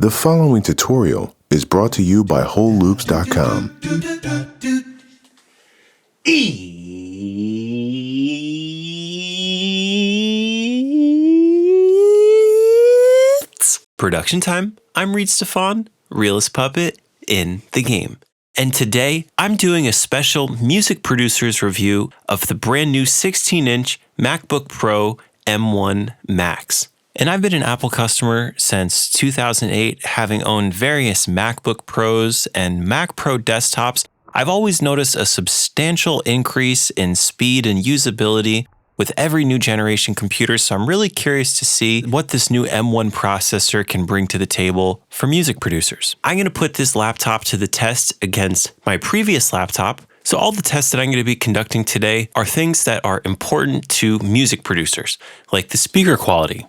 The following tutorial is brought to you by WholeLoops.com. It's production time. I'm Reid Stefan, Realest puppet in the game. And today I'm doing a special music producer's review of the brand new 16-inch MacBook Pro M1 Max. And I've been an Apple customer since 2008, having owned various MacBook Pros and Mac Pro desktops. I've always noticed a substantial increase in speed and usability with every new generation computer, so I'm really curious to see what this new M1 processor can bring to the table for music producers. I'm going to put this laptop to the test against my previous laptop. So all the tests that I'm going to be conducting today are things that are important to music producers, like the speaker quality,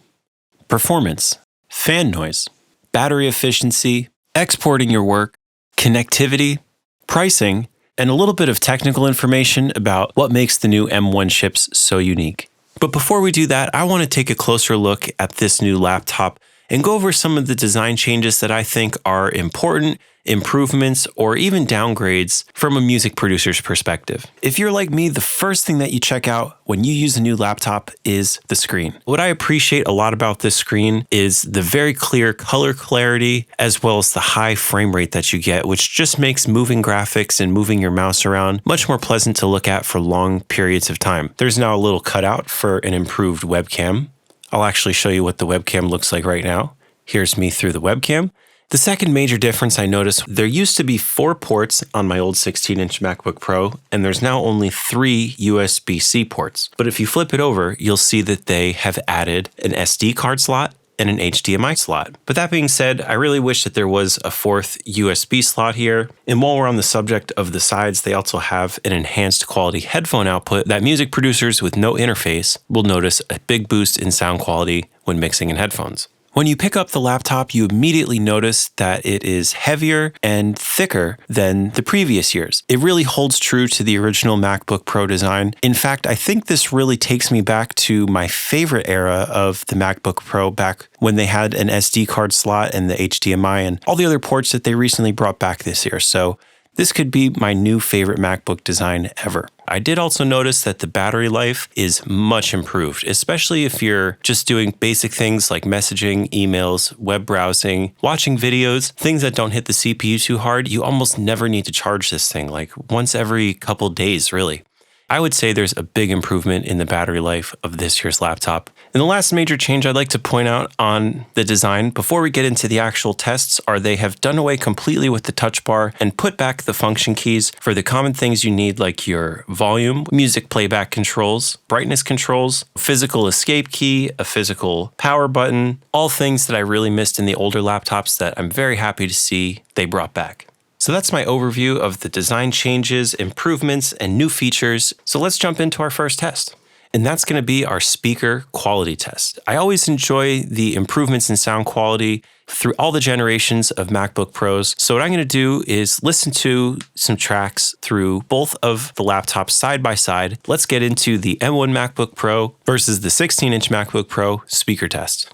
performance, fan noise, battery efficiency, exporting your work, connectivity, pricing, and a little bit of technical information about what makes the new M1 chips so unique. But before we do that, I want to take a closer look at this new laptop and go over some of the design changes that I think are important, improvements, or even downgrades from a music producer's perspective. If you're like me, the first thing that you check out when you use a new laptop is the screen. What I appreciate a lot about this screen is the very clear color clarity, as well as the high frame rate that you get, which just makes moving graphics and moving your mouse around much more pleasant to look at for long periods of time. There's now a little cutout for an improved webcam. I'll actually show you what the webcam looks like right now. Here's me through the webcam. The second major difference I noticed, there used to be 4 ports on my old 16-inch MacBook Pro, and there's now only 3 USB-C ports. But if you flip it over, you'll see that they have added an SD card slot and an HDMI slot. But that being said, I really wish that there was a 4th USB slot here. And while we're on the subject of the sides, they also have an enhanced quality headphone output that music producers with no interface will notice a big boost in sound quality when mixing in headphones. When you pick up the laptop, you immediately notice that it is heavier and thicker than the previous years. It really holds true to the original MacBook Pro design. In fact, I think this really takes me back to my favorite era of the MacBook Pro, back when they had an SD card slot and the HDMI and all the other ports that they recently brought back this year. So this could be my new favorite MacBook design ever. I did also notice that the battery life is much improved, especially if you're just doing basic things like messaging, emails, web browsing, watching videos, things that don't hit the CPU too hard. You almost never need to charge this thing, like once every couple days, really. I would say there's a big improvement in the battery life of this year's laptop. And the last major change I'd like to point out on the design before we get into the actual tests are they have done away completely with the touch bar and put back the function keys for the common things you need, like your volume, music playback controls, brightness controls, physical escape key, a physical power button, all things that I really missed in the older laptops that I'm very happy to see they brought back. So that's my overview of the design changes, improvements, and new features. So let's jump into our first test. And that's going to be our speaker quality test. I always enjoy the improvements in sound quality through all the generations of MacBook Pros. So what I'm going to do is listen to some tracks through both of the laptops side by side. Let's get into the M1 MacBook Pro versus the 16-inch MacBook Pro speaker test.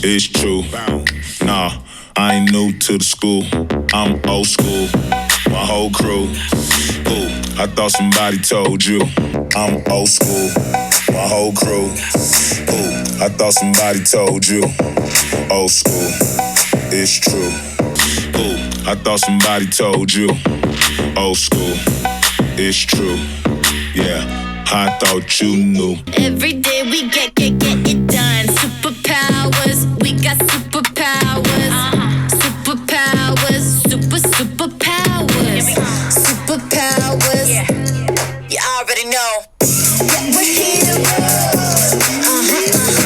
It's true. Nah, I ain't new to the school. I'm old school. My whole crew. Ooh, I thought somebody told you. I'm old school. My whole crew. Ooh, I thought somebody told you. Old school. It's true. Ooh, I thought somebody told you. Old school. It's true. Yeah, I thought you knew. Every day we get it done. Superpowers, we got superpowers. Superpowers, superpowers. Superpowers. Yeah. You already know. Yeah, we're heroes. We're heroes.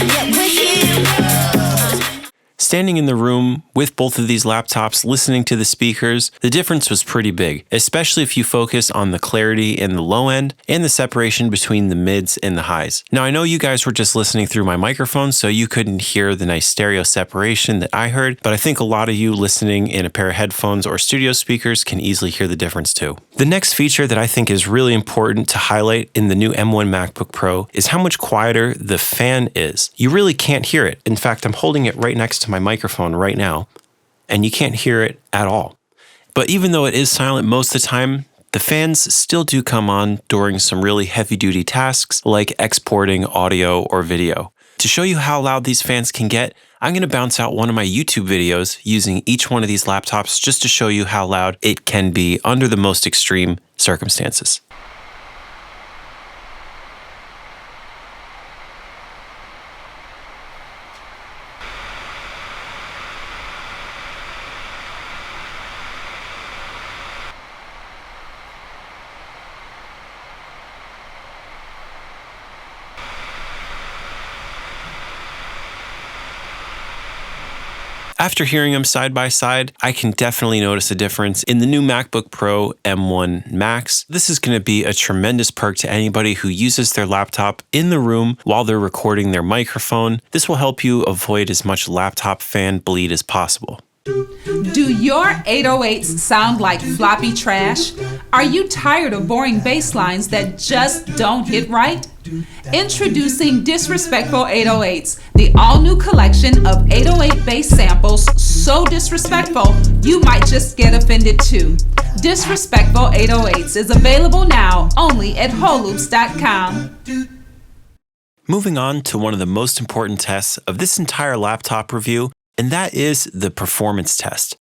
Yeah, we're heroes. Standing in the room with both of these laptops, listening to the speakers, the difference was pretty big, especially if you focus on the clarity in the low end and the separation between the mids and the highs. Now, I know you guys were just listening through my microphone, so you couldn't hear the nice stereo separation that I heard, but I think a lot of you listening in a pair of headphones or studio speakers can easily hear the difference too. The next feature that I think is really important to highlight in the new M1 MacBook Pro is how much quieter the fan is. You really can't hear it. In fact, I'm holding it right next to my microphone right now, and you can't hear it at all. But even though it is silent most of the time, the fans still do come on during some really heavy-duty tasks like exporting audio or video. To show you how loud these fans can get, I'm going to bounce out one of my YouTube videos using each one of these laptops just to show you how loud it can be under the most extreme circumstances. After hearing them side by side, I can definitely notice a difference in the new MacBook Pro M1 Max. This is going to be a tremendous perk to anybody who uses their laptop in the room while they're recording their microphone. This will help you avoid as much laptop fan bleed as possible. Do your 808s sound like floppy trash? Are you tired of boring bass lines that just don't hit right? Introducing Disrespectful 808s, the all-new collection of 808 bass samples so disrespectful you might just get offended too. Disrespectful 808s is available now only at holoops.com. Moving on to one of the most important tests of this entire laptop review, and that is the performance test.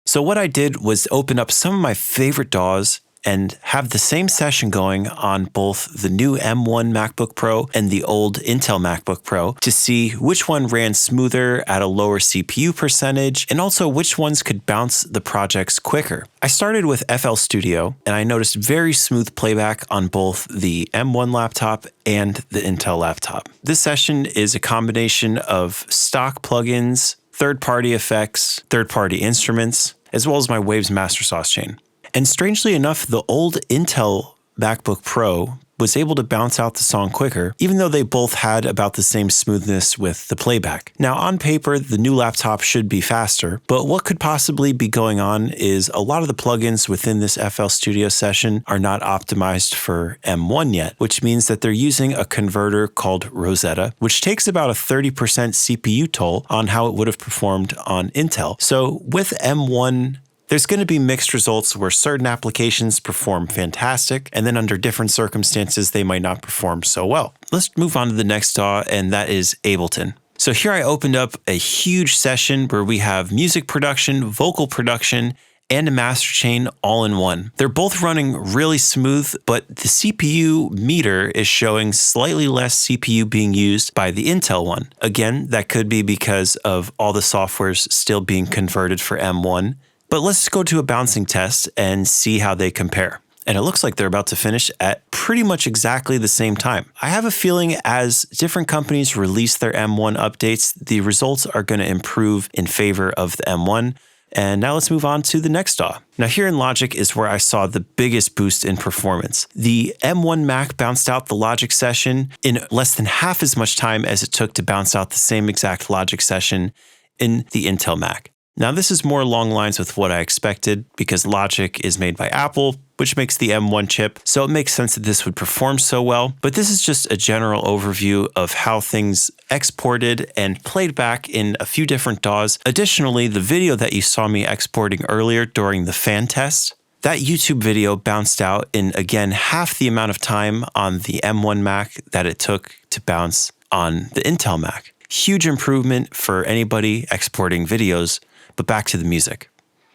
So what I did was open up some of my favorite DAWs and have the same session going on both the new M1 MacBook Pro and the old Intel MacBook Pro to see which one ran smoother at a lower CPU percentage and also which ones could bounce the projects quicker. I started with FL Studio and I noticed very smooth playback on both the M1 laptop and the Intel laptop. This session is a combination of stock plugins, third-party effects, third-party instruments, as well as my Waves master sauce chain. And strangely enough, the old Intel MacBook Pro was able to bounce out the song quicker, even though they both had about the same smoothness with the playback. Now, on paper, the new laptop should be faster, but what could possibly be going on is a lot of the plugins within this FL Studio session are not optimized for M1 yet, which means that they're using a converter called Rosetta, which takes about a 30% CPU toll on how it would have performed on Intel. So with M1, there's going to be mixed results where certain applications perform fantastic, and then under different circumstances, they might not perform so well. Let's move on to the next DAW, and that is Ableton. So here I opened up a huge session where we have music production, vocal production, and a master chain all in one. They're both running really smooth, but the CPU meter is showing slightly less CPU being used by the Intel one. Again, that could be because of all the softwares still being converted for M1. But let's go to a bouncing test and see how they compare. And it looks like they're about to finish at pretty much exactly the same time. I have a feeling as different companies release their M1 updates, the results are going to improve in favor of the M1. And now let's move on to the next DAW. Now here in Logic is where I saw the biggest boost in performance. The M1 Mac bounced out the Logic session in less than half as much time as it took to bounce out the same exact Logic session in the Intel Mac. Now this is more along lines with what I expected because Logic is made by Apple, which makes the M1 chip, so it makes sense that this would perform so well. But this is just a general overview of how things exported and played back in a few different DAWs. Additionally, the video that you saw me exporting earlier during the fan test, that YouTube video bounced out in, again, half the amount of time on the M1 Mac that it took to bounce on the Intel Mac. Huge improvement for anybody exporting videos. But back to the music.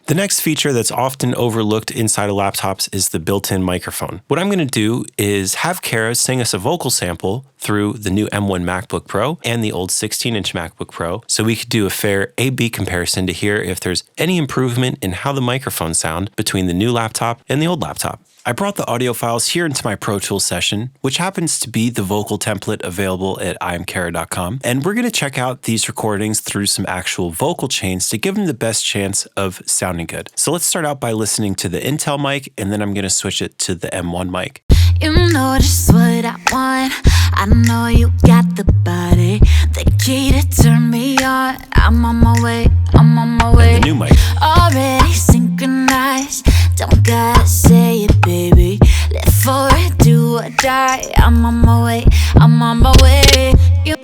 The next feature that's often overlooked inside of laptops is the built-in microphone. What I'm going to do is have Kara sing us a vocal sample through the new M1 MacBook Pro and the old 16-inch MacBook Pro, so we could do a fair A/B comparison to hear if there's any improvement in how the microphones sound between the new laptop and the old laptop. I brought the audio files here into my Pro Tools session, which happens to be the vocal template available at iamkara.com, and we're going to check out these recordings through some actual vocal chains to give them the best chance of sounding good. So let's start out by listening to the Intel mic, and then I'm going to switch it to the M1 mic. You know just what I want. I know you got the body, the key to turn me on. I'm on my way, I'm on my way. And the new mic. Already synchronized, don't gotta say it, baby. way, I'm on my way.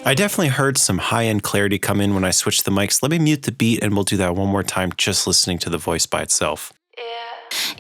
I definitely heard some high-end clarity come in when I switched the mics. Let me mute the beat and we'll do that one more time, just listening to the voice by itself.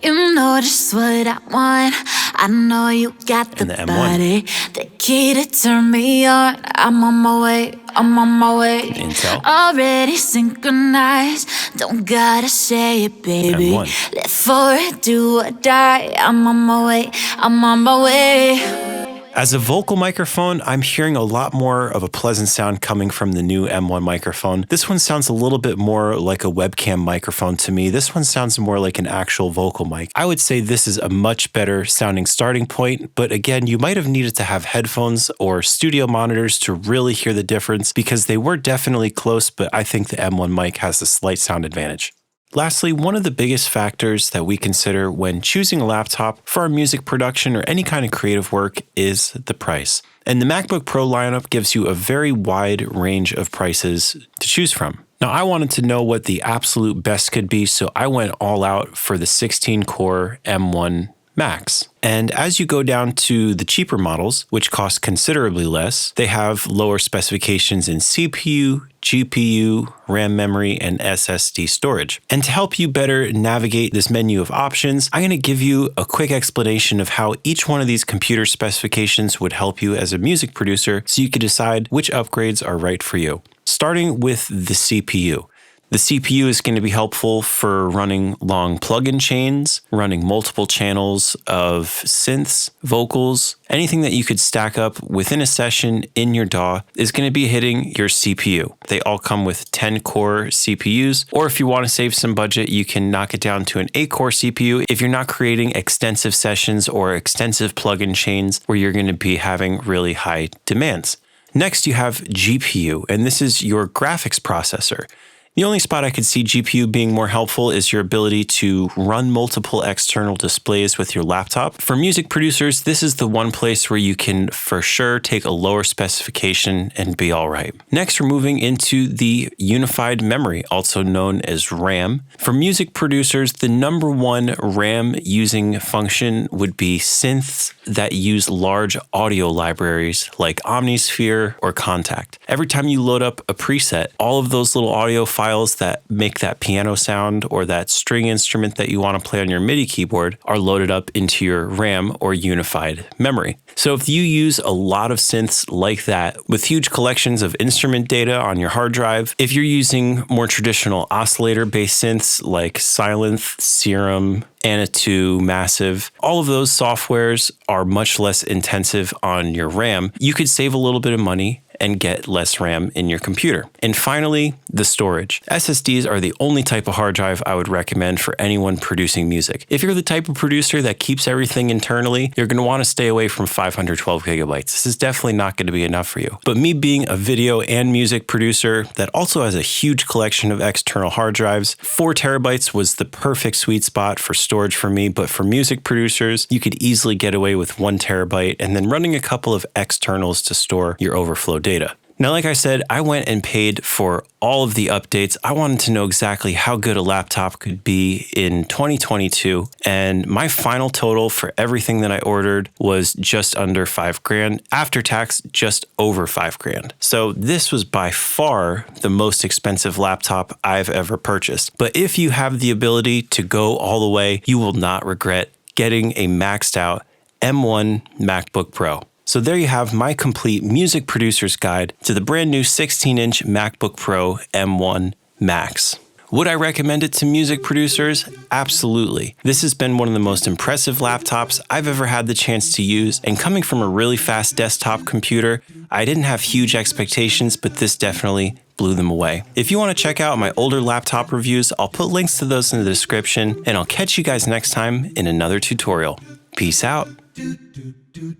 You know just what I want. I know you got the M1. body, the key to turn me on. I'm on my way, I'm on my way. Intel. Already synchronized, don't gotta say it, baby. M1. Live for it, do or die. I'm on my way, I'm on my way. As a vocal microphone, I'm hearing a lot more of a pleasant sound coming from the new M1 microphone. This one sounds a little bit more like a webcam microphone to me. This one sounds more like an actual vocal mic. I would say this is a much better sounding starting point, but again, you might have needed to have headphones or studio monitors to really hear the difference because they were definitely close, but I think the M1 mic has a slight sound advantage. Lastly, one of the biggest factors that we consider when choosing a laptop for our music production or any kind of creative work is the price. And the MacBook Pro lineup gives you a very wide range of prices to choose from. Now, I wanted to know what the absolute best could be, so I went all out for the 16-core M1 Max. And as you go down to the cheaper models, which cost considerably less, they have lower specifications in CPU, GPU, RAM memory, and SSD storage. And to help you better navigate this menu of options, I'm going to give you a quick explanation of how each one of these computer specifications would help you as a music producer so you can decide which upgrades are right for you. Starting with the CPU. The CPU is going to be helpful for running long plugin chains, running multiple channels of synths, vocals, anything that you could stack up within a session in your DAW is going to be hitting your CPU. They all come with 10-core CPUs, or if you want to save some budget, you can knock it down to an 8-core CPU if you're not creating extensive sessions or extensive plugin chains where you're going to be having really high demands. Next, you have GPU, and this is your graphics processor. The only spot I could see GPU being more helpful is your ability to run multiple external displays with your laptop. For music producers, this is the one place where you can for sure take a lower specification and be all right. Next, we're moving into the unified memory, also known as RAM. For music producers, the number one RAM using function would be synths that use large audio libraries like Omnisphere or Contact. Every time you load up a preset, all of those little audio files that make that piano sound or that string instrument that you want to play on your MIDI keyboard are loaded up into your RAM or unified memory. So if you use a lot of synths like that with huge collections of instrument data on your hard drive, if you're using more traditional oscillator-based synths like Sylenth, Serum, Anitu, Massive, all of those softwares are much less intensive on your RAM. You could save a little bit of money and get less RAM in your computer. And finally, the storage. SSDs are the only type of hard drive I would recommend for anyone producing music. If you're the type of producer that keeps everything internally, you're going to want to stay away from 512 gigabytes. This is definitely not going to be enough for you. But me being a video and music producer that also has a huge collection of external hard drives, 4 terabytes was the perfect sweet spot for storage for me. But for music producers, you could easily get away with 1 terabyte and then running a couple of externals to store your overflow data. Now, like I said, I went and paid for all of the updates. I wanted to know exactly how good a laptop could be in 2022. And my final total for everything that I ordered was just under $5,000. After tax, just over $5,000. So this was by far the most expensive laptop I've ever purchased. But if you have the ability to go all the way, you will not regret getting a maxed out M1 MacBook Pro. So there you have my complete music producer's guide to the brand new 16-inch MacBook Pro M1 Max. Would I recommend it to music producers? Absolutely. This has been one of the most impressive laptops I've ever had the chance to use, and coming from a really fast desktop computer, I didn't have huge expectations, but this definitely blew them away. If you want to check out my older laptop reviews, I'll put links to those in the description, and I'll catch you guys next time in another tutorial. Peace out. do do do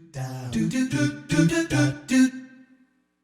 do do do do do do